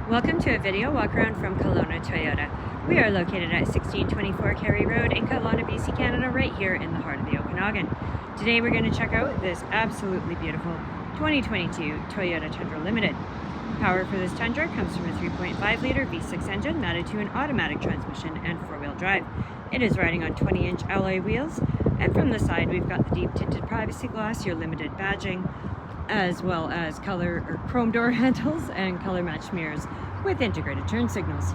Welcome to a video walk around from Kelowna Toyota. We are located at 1624 Carey Road in Kelowna, BC, Canada, right here in the heart of the Okanagan. Today we're going to check out this absolutely beautiful 2022 Toyota Tundra Limited. Power for this Tundra comes from a 3.5 litre V6 engine mounted to an automatic transmission and four-wheel drive. It is riding on 20-inch alloy wheels, and from the side we've got the deep tinted privacy glass, your limited badging, as well as color or chrome door handles and color matched mirrors with integrated turn signals.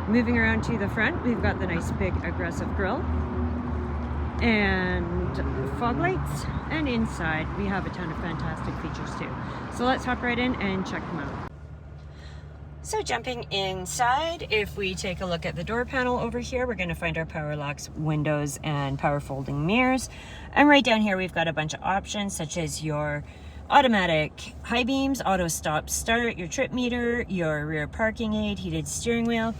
Moving around to the front, we've got the nice big aggressive grille and fog lights, and inside we have a ton of fantastic features too. So let's hop right in and check them out. So jumping inside, if we take a look at the door panel over here, we're going to find our power locks, windows, and power folding mirrors. And right down here we've got a bunch of options such as your automatic high beams, auto stop start, your trip meter, your rear parking aid, heated steering wheel.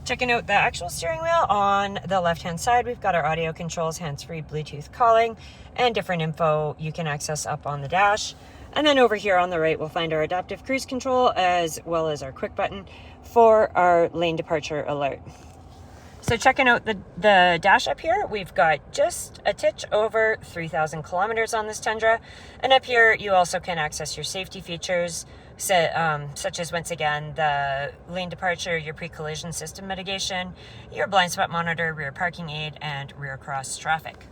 Checking out the actual steering wheel, on the left hand side we've got our audio controls, hands-free Bluetooth calling, and different info you can access up on the dash. And then over here on the right we'll find our adaptive cruise control as well as our quick button for our lane departure alert. So checking out the dash up here, we've got just a titch over 3,000 kilometers on this Tundra. And up here you also can access your safety features, such as, once again, the lane departure, your pre-collision system mitigation, your blind spot monitor, rear parking aid, and rear cross traffic.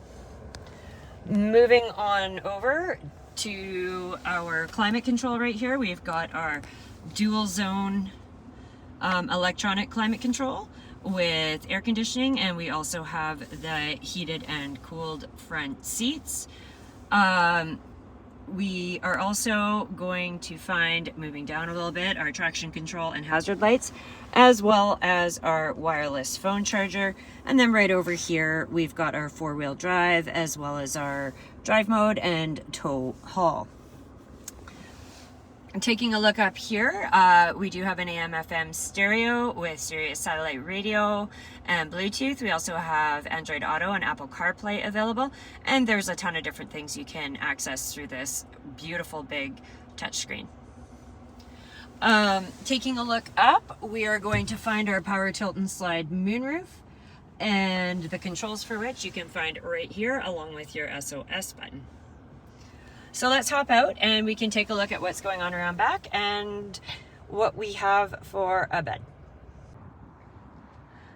Moving on over to our climate control right here, we've got our dual zone electronic climate control with air conditioning, and we also have the heated and cooled front seats. We are also going to find, moving down a little bit, our traction control and hazard lights, as well as our wireless phone charger. And then right over here we've got our four-wheel drive as well as our drive mode and tow haul. Taking a look up here, we do have an AM/FM stereo with Sirius satellite radio and Bluetooth. We also have Android Auto and Apple CarPlay available, and there's a ton of different things you can access through this beautiful big touchscreen. Taking a look up, we are going to find our power tilt and slide moonroof, and the controls for which you can find right here along with your SOS button. So let's hop out and we can take a look at what's going on around back and what we have for a bed.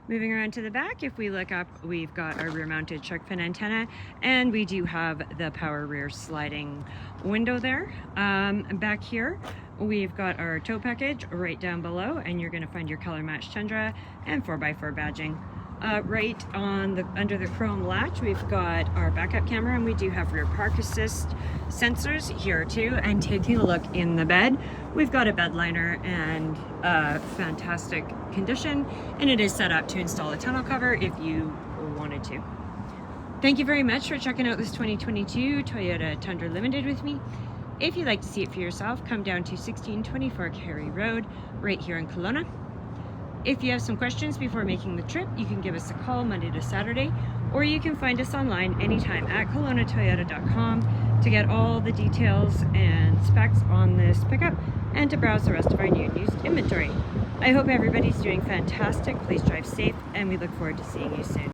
Moving around to the back, if we look up, we've got our rear mounted shark fin antenna, and we do have the power rear sliding window there. Back here we've got our tow package right down below, and you're going to find your color matched Tundra and 4x4 badging. Right on under the chrome latch we've got our backup camera, and we do have rear park assist sensors here too. And taking a look in the bed, we've got a bed liner and fantastic condition, and it is set up to install a tonneau cover if you wanted to. Thank you very much for checking out this 2022 Toyota Tundra Limited with me. If you'd like to see it for yourself, come down to 1624 Carey Road right here in Kelowna. If you have some questions before making the trip, you can give us a call Monday to Saturday, or you can find us online anytime at KelownaToyota.com to get all the details and specs on this pickup and to browse the rest of our new and used inventory. I hope everybody's doing fantastic. Please drive safe, and we look forward to seeing you soon.